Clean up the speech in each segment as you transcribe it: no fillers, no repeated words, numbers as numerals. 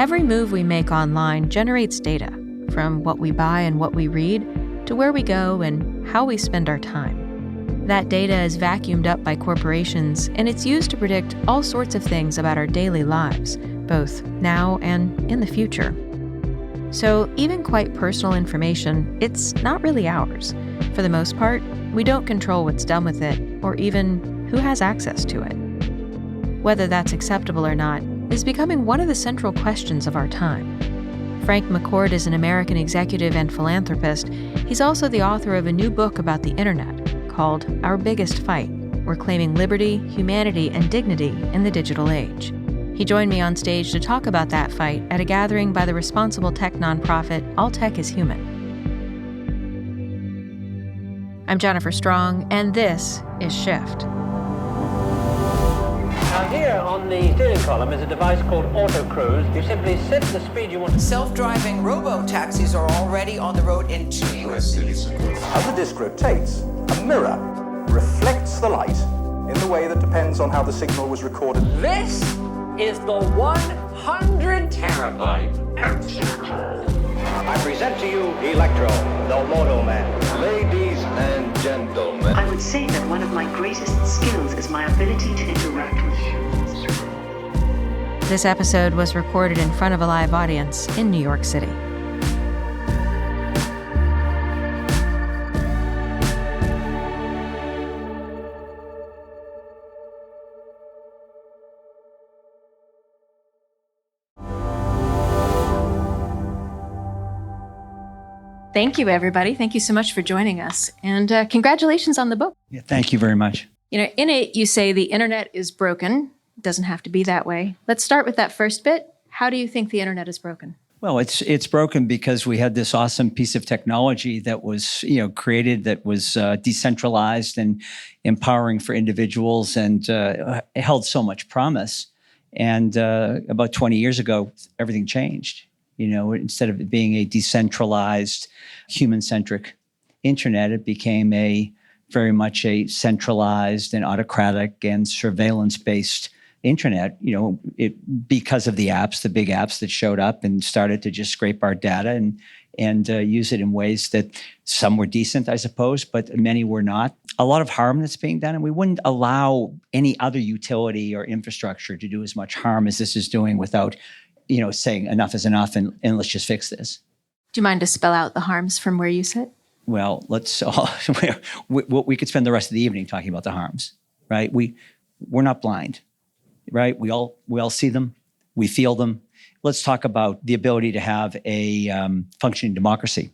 Every move we make online generates data, from what we buy and what we read, to where we go and how we spend our time. That data is vacuumed up by corporations, and it's used to predict all sorts of things about our daily lives, both now and in the future. So even quite personal information, it's not really ours. For the most part, we don't control what's done with it, or even who has access to it. Whether that's acceptable or not is becoming one of the central questions of our time. Frank McCourt is an American executive and philanthropist. He's also the author of a new book about the internet called Our Biggest Fight: We're Claiming Liberty, Humanity, and Dignity in the Digital Age. He joined me on stage to talk about that fight at a gathering by the responsible tech nonprofit All Tech is Human. I'm Jennifer Strong, and this is Shift. Now here on the steering column is a device called Auto Cruise. You simply set the speed you want. Self-driving robo-taxis are already on the road in 2 U.S. cities. As the disc rotates, a mirror reflects the light in the way that depends on how the signal was recorded. This is the 100 terabyte I present to you Electro, the Moto Man. Ladies and gentlemen, I would say that one of my greatest skills is my ability to interact with humans. This episode was recorded in front of a live audience in New York City. Thank you, everybody. Thank you so much for joining us. And congratulations on the book. Yeah, thank you very much. You know, in it, you say the internet is broken. It doesn't have to be that way. Let's start with that first bit. How do you think the internet is broken? Well, it's broken because we had this awesome piece of technology that was, created, that was decentralized and empowering for individuals, and held so much promise. And about 20 years ago, everything changed. Instead of it being a decentralized, human-centric internet, it became very much a centralized and autocratic and surveillance-based internet. Because of the apps, the big apps that showed up and started to just scrape our data and use it in ways that some were decent, I suppose, but many were not. A lot of harm that's being done, and we wouldn't allow any other utility or infrastructure to do as much harm as this is doing without saying enough is enough and let's just fix this. Do you mind to spell out the harms from where you sit? Well, we could spend the rest of the evening talking about the harms, right? We're not blind, right? We all see them, we feel them. Let's talk about the ability to have a functioning democracy.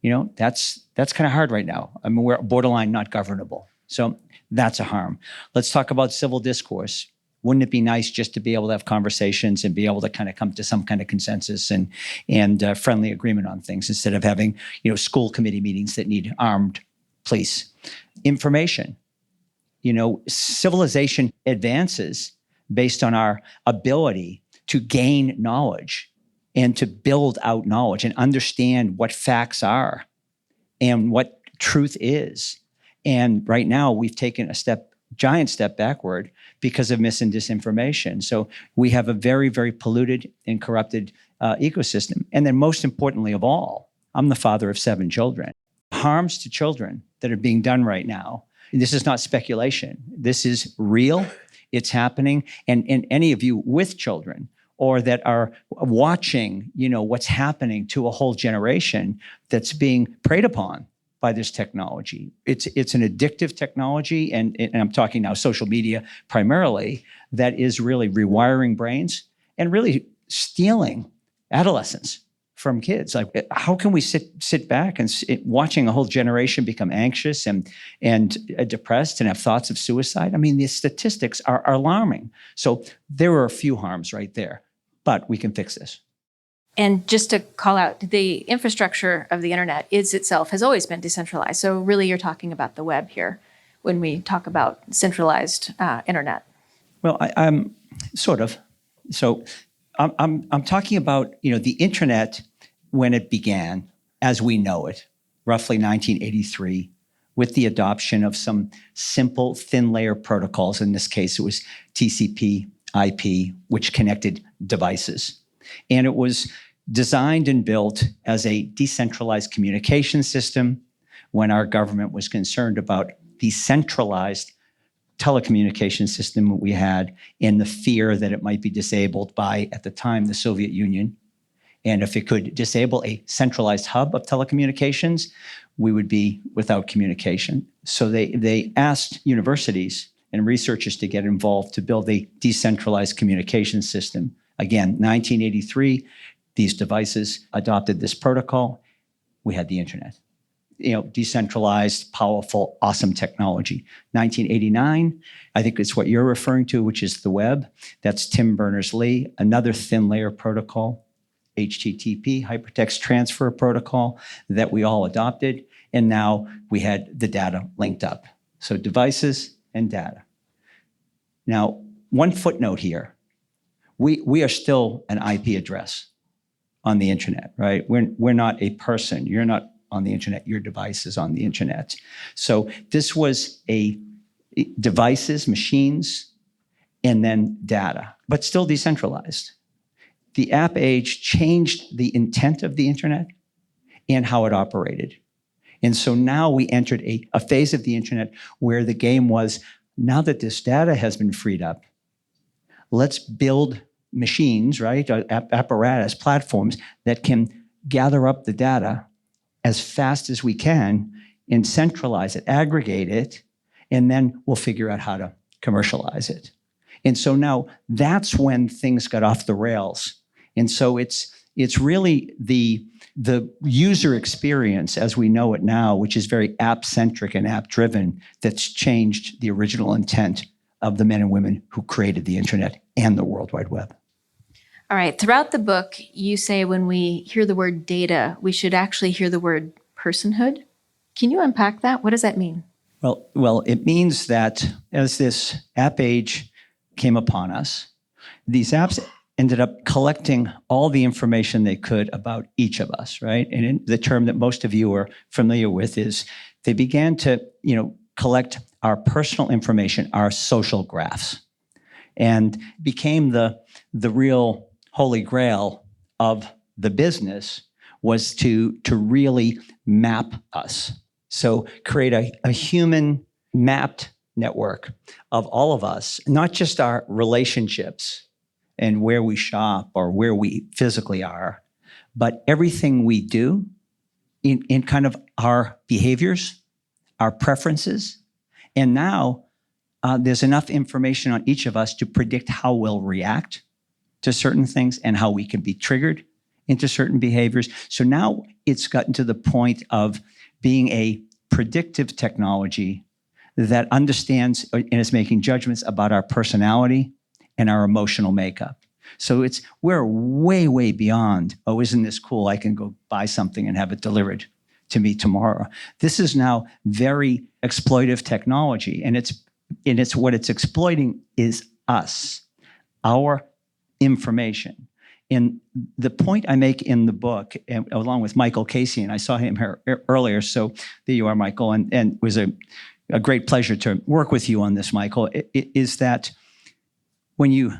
That's kind of hard right now. I mean, we're borderline not governable. So that's a harm. Let's talk about civil discourse. Wouldn't it be nice just to be able to have conversations and be able to kind of come to some kind of consensus and friendly agreement on things, instead of having, school committee meetings that need armed police? Information. Civilization advances based on our ability to gain knowledge and to build out knowledge and understand what facts are and what truth is. And right now we've taken a giant step backward because of mis and disinformation. So we have a very, very polluted and corrupted ecosystem. And then most importantly of all, I'm the father of 7 children. Harms to children that are being done right now, this is not speculation. This is real. It's happening. And any of you with children or that are watching, what's happening to a whole generation that's being preyed upon by this technology. It's an addictive technology, and I'm talking now social media primarily, that is really rewiring brains and really stealing adolescence from kids. Like, how can we sit back and watching a whole generation become anxious and depressed and have thoughts of suicide? I mean, the statistics are alarming. So there are a few harms right there, but we can fix this. And just to call out, the infrastructure of the internet has always been decentralized. So really you're talking about the web here when we talk about centralized internet. Well, I'm sort of. So I'm talking about, the internet when it began as we know it, roughly 1983, with the adoption of some simple thin layer protocols. In this case, it was TCP, IP, which connected devices. And it was designed and built as a decentralized communication system when our government was concerned about the centralized telecommunication system we had and the fear that it might be disabled by, at the time, the Soviet Union. And if it could disable a centralized hub of telecommunications, we would be without communication. So they asked universities and researchers to get involved to build a decentralized communication system. Again, 1983, these devices adopted this protocol. We had the internet. Decentralized, powerful, awesome technology. 1989, I think it's what you're referring to, which is the web. That's Tim Berners-Lee, another thin layer protocol, HTTP, hypertext transfer protocol, that we all adopted. And now we had the data linked up. So devices and data. Now, one footnote here. We are still an IP address on the internet, right? We're not a person. You're not on the internet, your device is on the internet. So this was a devices, machines, and then data, but still decentralized. The app age changed the intent of the internet and how it operated. And so now we entered a phase of the internet where the game was, now that this data has been freed up, let's build machines, right? Apparatus, platforms that can gather up the data as fast as we can and centralize it, aggregate it, and then we'll figure out how to commercialize it. And so now that's when things got off the rails. And so it's really the user experience as we know it now, which is very app-centric and app-driven, that's changed the original intent of the men and women who created the internet and the World Wide Web. All right. Throughout the book, you say when we hear the word data, we should actually hear the word personhood. Can you unpack that? What does that mean? Well, it means that as this app age came upon us, these apps ended up collecting all the information they could about each of us, right? And the term that most of you are familiar with is they began to, collect our personal information, our social graphs, and became the real holy grail of the business was to really map us. So create a human mapped network of all of us, not just our relationships and where we shop or where we physically are, but everything we do in kind of our behaviors, our preferences. And now there's enough information on each of us to predict how we'll react to certain things and how we can be triggered into certain behaviors. So now it's gotten to the point of being a predictive technology that understands and is making judgments about our personality and our emotional makeup. So we're way, way beyond, oh, isn't this cool? I can go buy something and have it delivered to me tomorrow. This is now very exploitive technology, and it's what it's exploiting is us, our information. And the point I make in the book, along with Michael Casey, and I saw him here earlier, so there you are, Michael, and it was a great pleasure to work with you on this, Michael, is that when you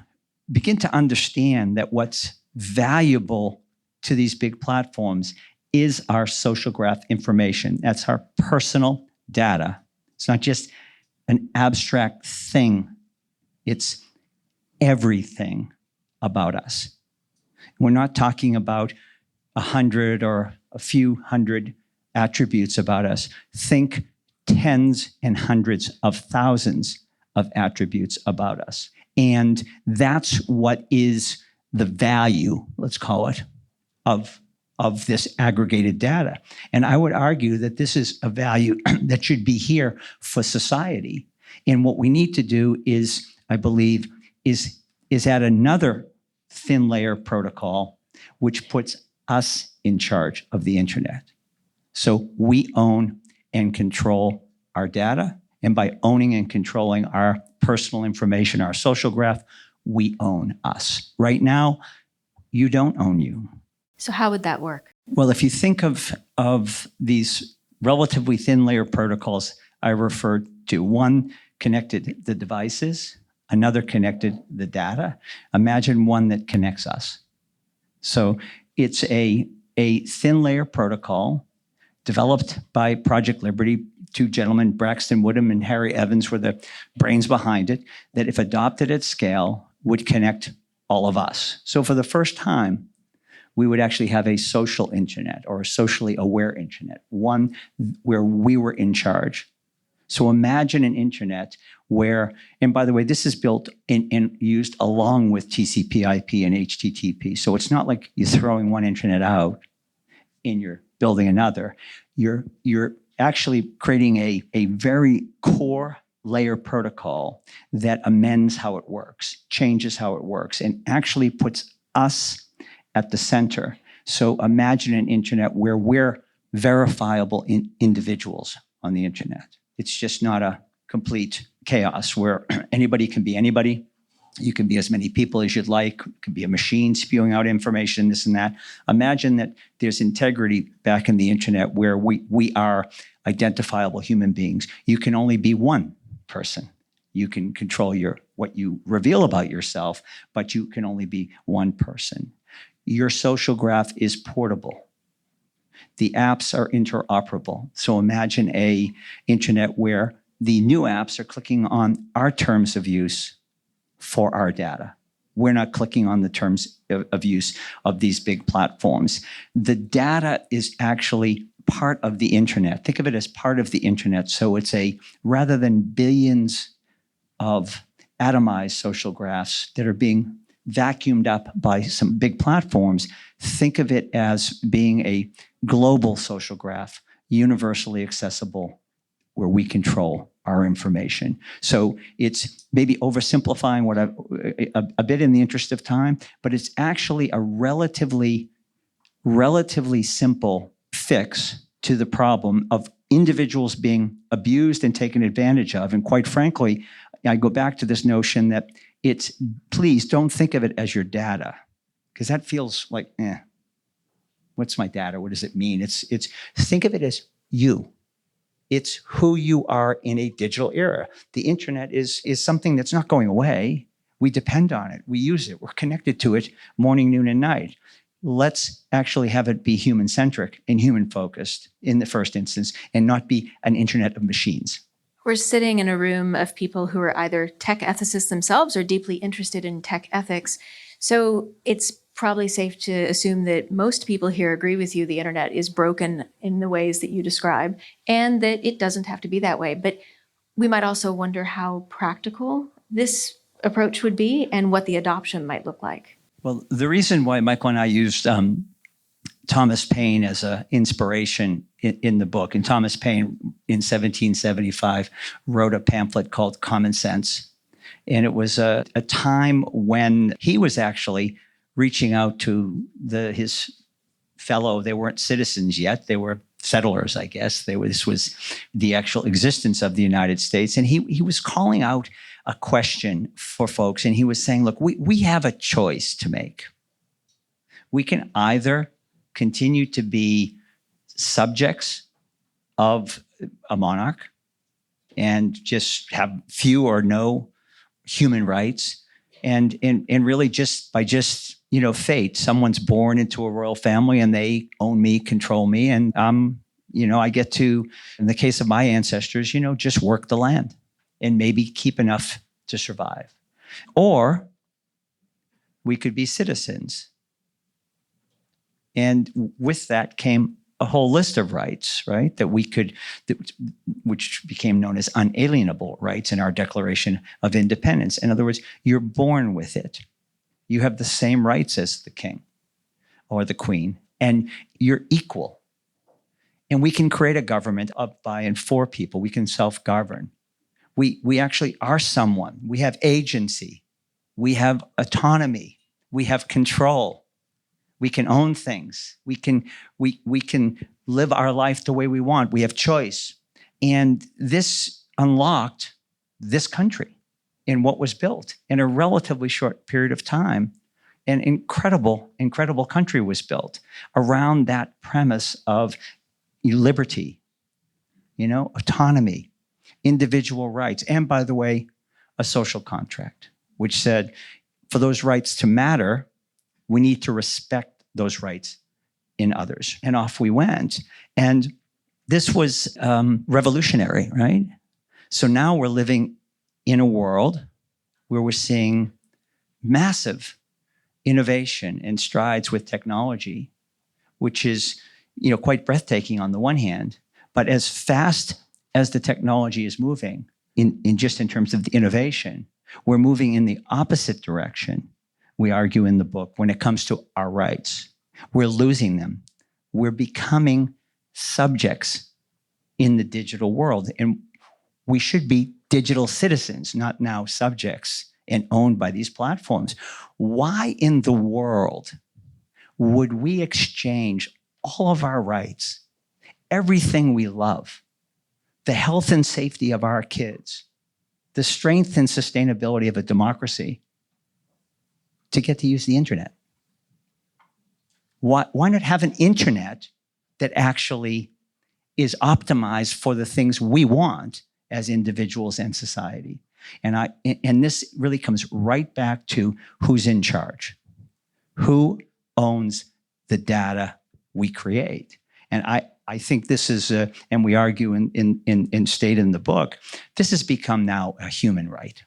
begin to understand that what's valuable to these big platforms is our social graph information. That's our personal data. It's not just an abstract thing. It's everything about us. We're not talking about 100 or a few hundred attributes about us. Think tens and hundreds of thousands of attributes about us. And that's what is the value, let's call it, of this aggregated data. And I would argue that this is a value that should be here for society. And what we need to do is, I believe, is add another thin layer protocol, which puts us in charge of the internet. So we own and control our data. And by owning and controlling our personal information, our social graph, we own us. Right now, you don't own you. So how would that work? Well, if you think of these relatively thin layer protocols I referred to, one connected the devices, another connected the data. Imagine one that connects us. So it's a thin layer protocol developed by Project Liberty. Two gentlemen, Braxton Woodham and Harry Evans, were the brains behind it, that if adopted at scale would connect all of us. So for the first time, we would actually have a social internet or a socially aware internet, one where we were in charge. So imagine an internet where, and by the way, this is built and used along with TCP/IP and HTTP. So it's not like you're throwing one internet out and you're building another. You're actually creating a very core layer protocol that amends how it works, changes how it works, and actually puts us at the center. So imagine an internet where we're verifiable individuals on the internet. It's just not a complete chaos where anybody can be anybody. You can be as many people as you'd like. It can be a machine spewing out information, this and that. Imagine that there's integrity back in the internet where we are identifiable human beings. You can only be one person. You can control what you reveal about yourself, but you can only be one person. Your social graph is portable. The apps are interoperable. So imagine an internet where the new apps are clicking on our terms of use for our data. We're not clicking on the terms of use of these big platforms. The data is actually part of the internet. Think of it as part of the internet. So it's rather than billions of atomized social graphs that are being vacuumed up by some big platforms, think of it as being a global social graph, universally accessible, where we control our information. So it's maybe oversimplifying what a bit in the interest of time, but it's actually a relatively simple fix to the problem of individuals being abused and taken advantage of. And quite frankly, I go back to this notion that please don't think of it as your data, because that feels like, what's my data? What does it mean? It's think of it as you. It's who you are in a digital era. The internet is something that's not going away. We depend on it. We use it. We're connected to it morning, noon, and night. Let's actually have it be human-centric and human-focused in the first instance, and not be an internet of machines. We're sitting in a room of people who are either tech ethicists themselves or deeply interested in tech ethics. So it's probably safe to assume that most people here agree with you the internet is broken in the ways that you describe, and that it doesn't have to be that way. But we might also wonder how practical this approach would be and what the adoption might look like. Well, the reason why Michael and I used Thomas Paine as an inspiration in the book, and Thomas Paine in 1775 wrote a pamphlet called Common Sense. And it was a time when he was actually reaching out to his fellow, they weren't citizens yet, they were settlers, I guess. This was the actual existence of the United States. And he was calling out a question for folks. And he was saying, look, we have a choice to make. We can either continue to be subjects of a monarch and just have few or no human rights, and really just by fate, someone's born into a royal family and they own me, control me, and I get to, in the case of my ancestors, just work the land and maybe keep enough to survive. Or we could be citizens. And with that came a whole list of rights, right, which became known as unalienable rights in our Declaration of Independence. In other words, you're born with it. You have the same rights as the king or the queen, and you're equal. And we can create a government of, by, and for people. We can self-govern. We actually are someone. We have agency. We have autonomy. We have control. We can own things. We can live our life the way we want. We have choice. And this unlocked this country in what was built in a relatively short period of time. An incredible country was built around that premise of liberty, autonomy, individual rights, and by the way, a social contract, which said for those rights to matter, we need to respect those rights in others. And off we went. And this was revolutionary, right? So now we're living in a world where we're seeing massive innovation and strides with technology, which is, quite breathtaking on the one hand, but as fast as the technology is moving in terms of the innovation, we're moving in the opposite direction. We argue in the book when it comes to our rights. We're losing them. We're becoming subjects in the digital world. And we should be digital citizens, not now subjects and owned by these platforms. Why in the world would we exchange all of our rights, everything we love, the health and safety of our kids, the strength and sustainability of a democracy to get to use the internet? Why not have an internet that actually is optimized for the things we want as individuals and society? And this really comes right back to who's in charge, who owns the data we create. And I think this is, and we argue in state in the book, this has become now a human right.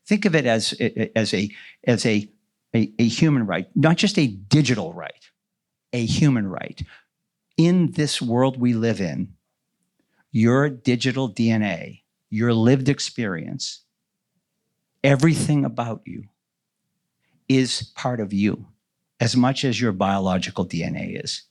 Think of it as a human right, not just a digital right, a human right. In this world we live in, your digital DNA, your lived experience, everything about you is part of you as much as your biological DNA is.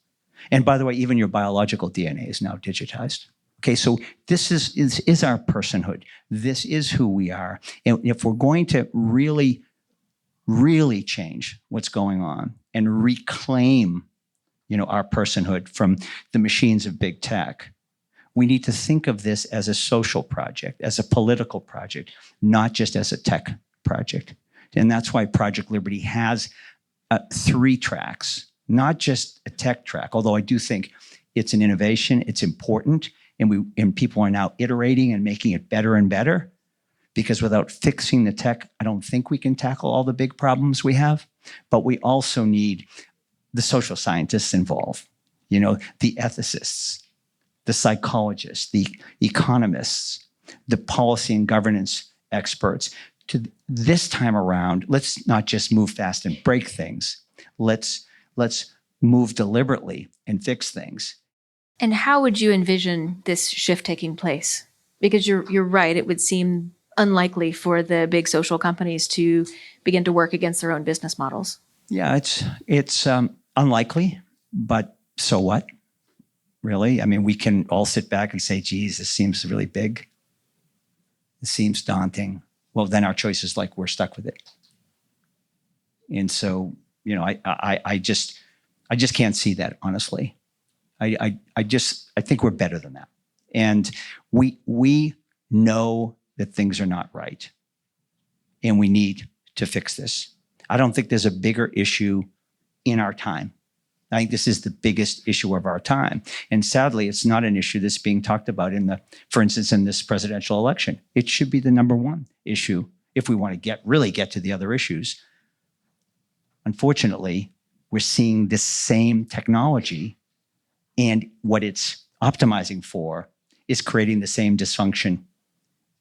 And by the way, even your biological DNA is now digitized. Okay, so this is our personhood. This is who we are. And if we're going to really, really change what's going on and reclaim, our personhood from the machines of big tech, we need to think of this as a social project, as a political project, not just as a tech project. And that's why Project Liberty has 3 tracks, not just a tech track, although I do think it's an innovation, it's important, and people are now iterating and making it better and better, because without fixing the tech, I don't think we can tackle all the big problems we have. But we also need the social scientists involved, the ethicists, the psychologists, the economists, the policy and governance experts. To this time around, let's not just move fast and break things. Let's move deliberately and fix things. And how would you envision this shift taking place? Because you're right, it would seem unlikely for the big social companies to begin to work against their own business models. Yeah, it's unlikely, but so what? Really? I mean, we can all sit back and say, geez, this seems really big. It seems daunting. Well, then our choice is like, we're stuck with it. And so, I just can't see that, honestly. I think we're better than that. And we know that things are not right. And we need to fix this. I don't think there's a bigger issue in our time. I think this is the biggest issue of our time. And sadly, it's not an issue that's being talked about for instance, in this presidential election. It should be the number one issue if we want to really get to the other issues. Unfortunately, we're seeing this same technology, and what it's optimizing for is creating the same dysfunction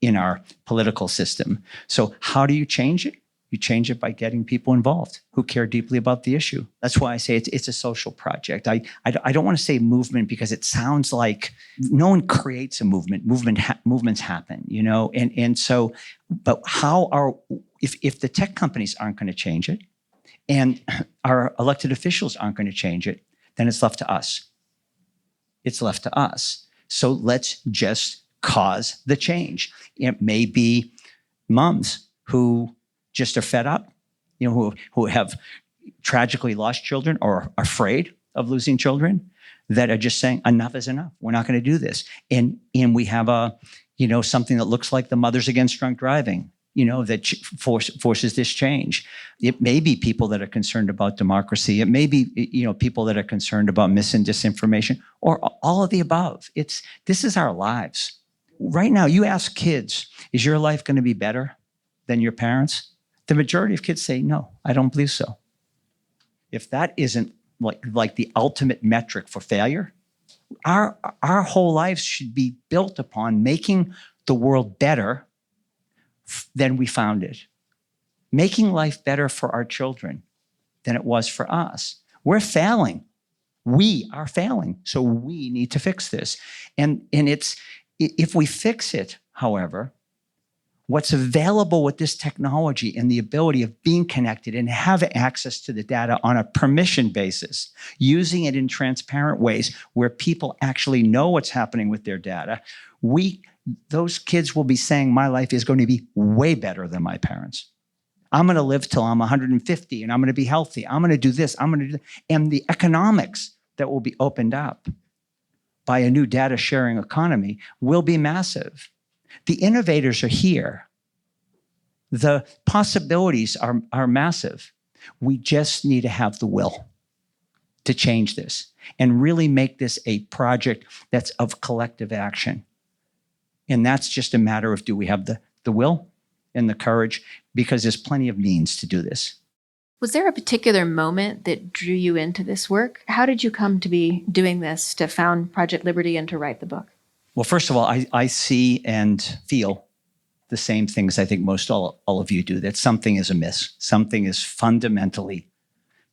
in our political system. So how do you change it? You change it by getting people involved who care deeply about the issue. That's why I say it's a social project. I don't want to say movement because it sounds like no one creates a movement. Movements happen, And so, but if the tech companies aren't going to change it, and our elected officials aren't going to change it, then it's left to us. It's left to us. So let's just cause the change. It may be moms who just are fed up, who have tragically lost children or are afraid of losing children, that are just saying, enough is enough. We're not going to do this. And we have something that looks like the Mothers Against Drunk Driving, that forces this change. It may be people that are concerned about democracy. It may be, people that are concerned about mis and disinformation, or all of the above. This is our lives. Right now, you ask kids, is your life going to be better than your parents'? The majority of kids say, no, I don't believe so. if that isn't like the ultimate metric for failure, our whole lives should be built upon making the world better than we found it, making life better for our children than it was for us. We're failing. We are failing. So we need to fix this. And it's, if we fix it, however, what's available with this technology and the ability of being connected and have access to the data on a permission basis, using it in transparent ways where people actually know what's happening with their data, those kids will be saying, my life is going to be way better than my parents. I'm going to live till I'm 150 and I'm going to be healthy. I'm going to do this. I'm going to do that. And the economics that will be opened up by a new data sharing economy will be massive. The innovators are here. The possibilities are massive. We just need to have the will to change this and really make this a project that's of collective action. And that's just a matter of, do we have the will and the courage? Because there's plenty of means to do this. Was there a particular moment that drew you into this work? How did you come to be doing this, to found Project Liberty and to write the book? Well, first of all, I see and feel the same things I think most all of you do, that something is amiss. Something is fundamentally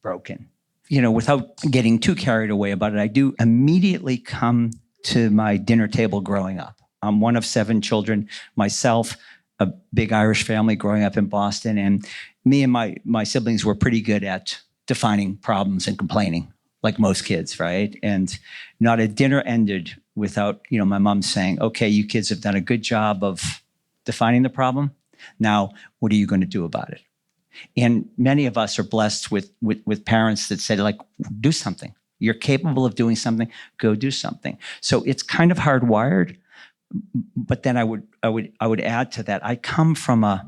broken. You know, without getting too carried away about it, I do immediately come to my dinner table growing up. I'm one of 7 children myself, a big Irish family growing up in Boston, and me and my siblings were pretty good at defining problems and complaining, like most kids, right? And not a dinner ended without, my mom saying, okay, you kids have done a good job of defining the problem. Now, what are you going to do about it? And many of us are blessed with parents that said, like, do something. You're capable of doing something, go do something. So it's kind of hardwired. But then I would add to that, I come from a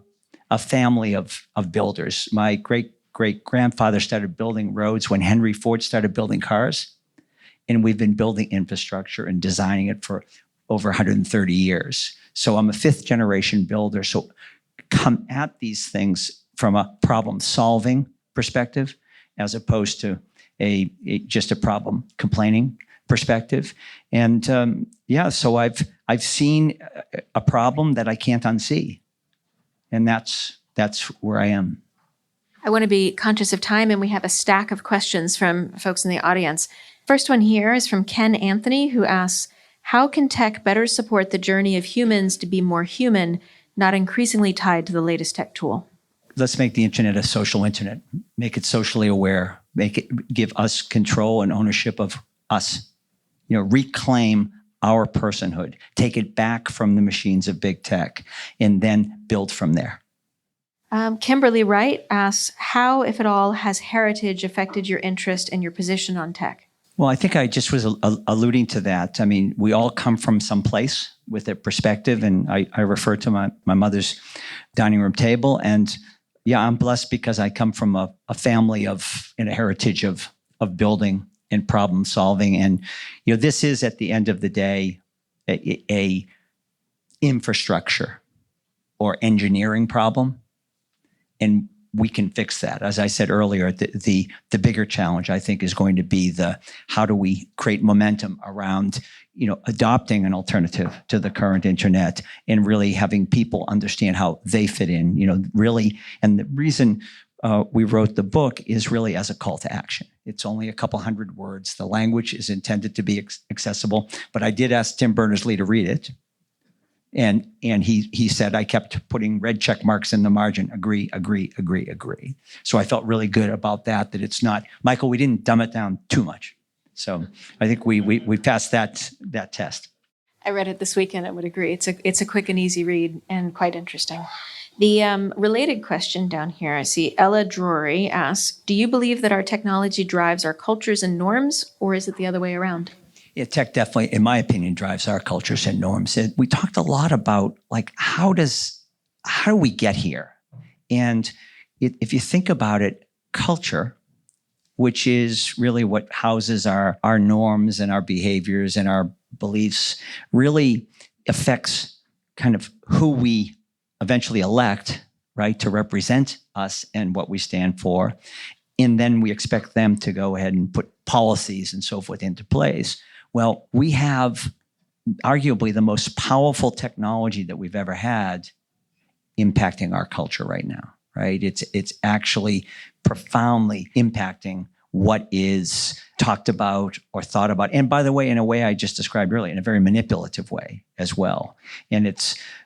family of builders. My great-great-grandfather started building roads when Henry Ford started building cars. And we've been building infrastructure and designing it for over 130 years. So I'm a 5th-generation builder. So come at these things from a problem-solving perspective, as opposed to just a problem-complaining perspective. And so I've seen a problem that I can't unsee. And that's where I am. I want to be conscious of time, and we have a stack of questions from folks in the audience. First one here is from Ken Anthony, who asks, how can tech better support the journey of humans to be more human, not increasingly tied to the latest tech tool? Let's make the internet a social internet, make it socially aware, give us control and ownership of us, reclaim our personhood, take it back from the machines of big tech, and then build from there. Kimberly Wright asks, how, if at all, has heritage affected your interest and your position on tech? Well, I think I just was alluding to that. I mean, we all come from some place with a perspective, and I refer to my mother's dining room table. And yeah, I'm blessed because I come from a family and a heritage of building and problem solving. And, this is, at the end of the day, a infrastructure or engineering problem. And we can fix that. As I said earlier, the bigger challenge, I think, is going to be how do we create momentum around, adopting an alternative to the current internet and really having people understand how they fit in, really. And the reason we wrote the book is really as a call to action. It's only a couple hundred words. The language is intended to be accessible, but I did ask Tim Berners-Lee to read it. And he said, I kept putting red check marks in the margin, agree. So I felt really good about that it's not, Michael, we didn't dumb it down too much. So I think we passed that test. I read it this weekend. I would agree. It's a quick and easy read and quite interesting. The related question down here, I see Ella Drury asks, do you believe that our technology drives our cultures and norms, or is it the other way around? Yeah, tech definitely, in my opinion, drives our cultures and norms. We talked a lot about, like, how do we get here? And if you think about it, culture, which is really what houses our norms and our behaviors and our beliefs, really affects kind of who we eventually elect, right, to represent us and what we stand for. and then we expect them to go ahead and put policies and so forth into place. Well, we have arguably the most powerful technology that we've ever had impacting our culture right now, right? It's actually profoundly impacting what is talked about or thought about. And by the way, in a way I just described earlier, in a very manipulative way as well. And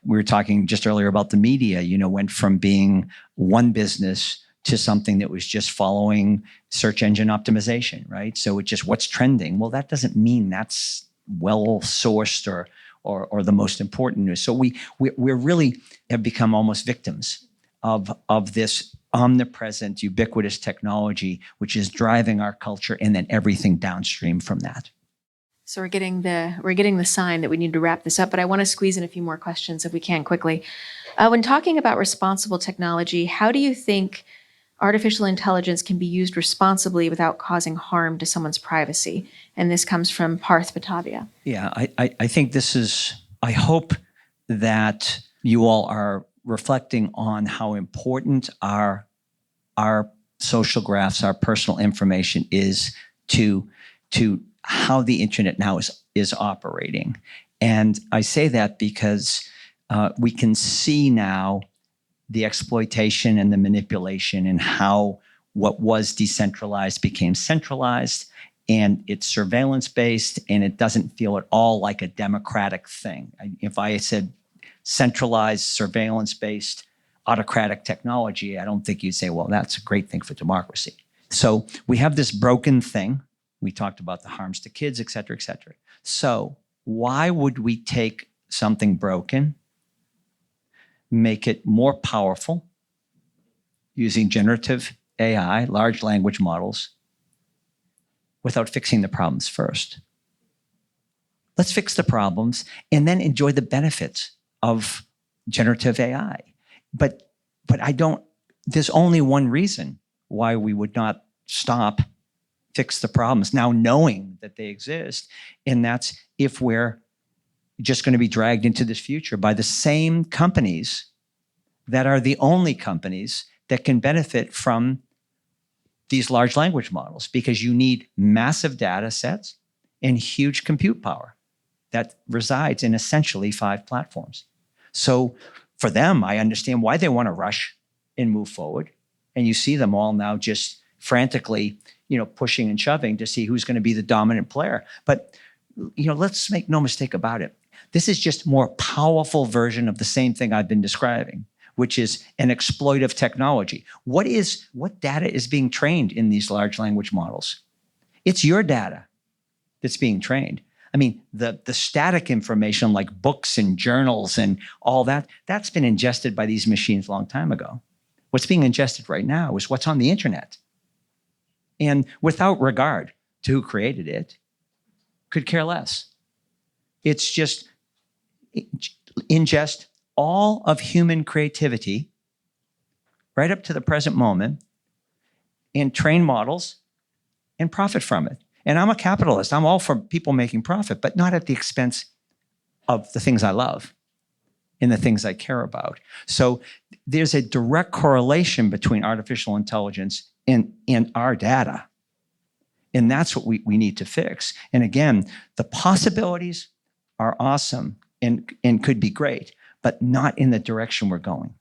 we were talking just earlier about the media, went from being one business to something that was just following search engine optimization, right? So it's just what's trending. Well, that doesn't mean that's well-sourced or the most important news. So we really have become almost victims of this omnipresent, ubiquitous technology, which is driving our culture and then everything downstream from that. So we're getting the sign that we need to wrap this up, but I want to squeeze in a few more questions if we can quickly. When talking about responsible technology, how do you think artificial intelligence can be used responsibly without causing harm to someone's privacy? And this comes from Parth Batavia. Yeah, I think I hope that you all are reflecting on how important our social graphs, our personal information is to how the internet now is operating. And I say that because we can see now the exploitation and the manipulation and how what was decentralized became centralized, and it's surveillance-based, and it doesn't feel at all like a democratic thing. If I said centralized, surveillance-based, autocratic technology, I don't think you'd say, well, that's a great thing for democracy. So we have this broken thing. We talked about the harms to kids, et cetera, et cetera. So why would we take something broken, make it more powerful using generative AI, large language models, without fixing the problems first? Let's fix the problems and then enjoy the benefits of generative AI. But there's only one reason why we would not fix the problems now knowing that they exist. And that's if we're just going to be dragged into this future by the same companies that are the only companies that can benefit from these large language models, because you need massive data sets and huge compute power that resides in essentially 5 platforms. So for them, I understand why they want to rush and move forward. And you see them all now just frantically, pushing and shoving to see who's going to be the dominant player. But, let's make no mistake about it. This is just a more powerful version of the same thing I've been describing, which is an exploitive technology. What data is being trained in these large language models? It's your data that's being trained. I mean, the static information like books and journals and all that's been ingested by these machines a long time ago. What's being ingested right now is what's on the internet. And without regard to who created it, could care less. It's just ingest all of human creativity right up to the present moment and train models and profit from it. And I'm a capitalist. I'm all for people making profit, but not at the expense of the things I love and the things I care about. So there's a direct correlation between artificial intelligence and our data. And that's what we need to fix. And again, the possibilities are awesome and could be great, but not in the direction we're going.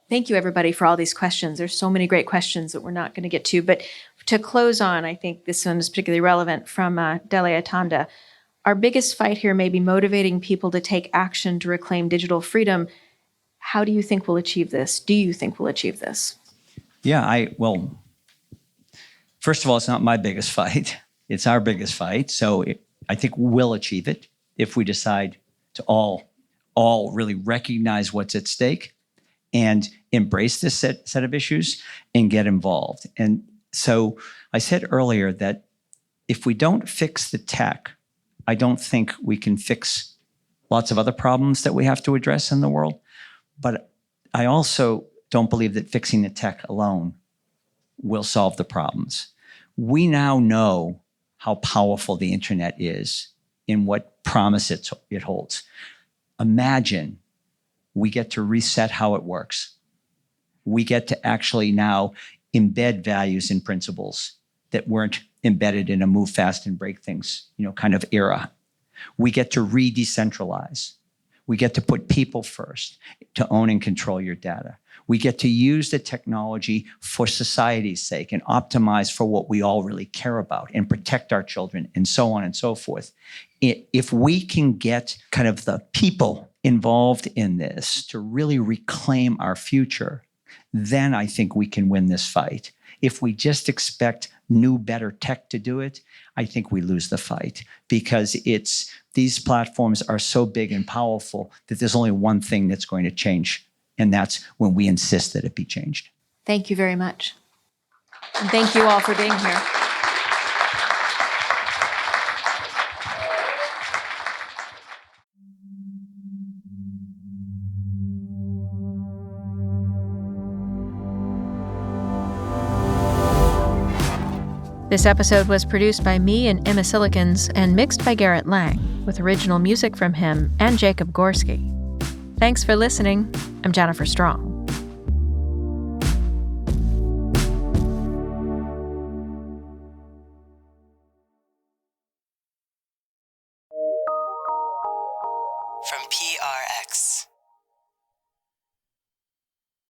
Thank you, everybody, for all these questions. There's so many great questions that we're not going to get to. But to close on, I think this one is particularly relevant from Dele Atanda. Our biggest fight here may be motivating people to take action to reclaim digital freedom. How do you think we'll achieve this? Do you think we'll achieve this? Yeah, first of all, it's not my biggest fight. It's our biggest fight. So I think we'll achieve it if we decide to all really recognize what's at stake and embrace this set of issues and get involved. And so I said earlier that if we don't fix the tech, I don't think we can fix lots of other problems that we have to address in the world. But I also don't believe that fixing the tech alone will solve the problems. We now know how powerful the internet is and what promise it holds. Imagine we get to reset how it works. We get to actually now embed values and principles that weren't embedded in a move fast and break things, kind of era. We get to re-decentralize. We get to put people first, to own and control your data. We get to use the technology for society's sake and optimize for what we all really care about and protect our children and so on and so forth. If we can get kind of the people involved in this to really reclaim our future, then I think we can win this fight. If we just expect new, better tech to do it, I think we lose the fight, because these platforms are so big and powerful that there's only one thing that's going to change, and that's when we insist that it be changed. Thank you very much. And thank you all for being here. This episode was produced by me and Emma Silikans and mixed by Garrett Lang, with original music from him and Jacob Gorski. Thanks for listening. I'm Jennifer Strong. From PRX.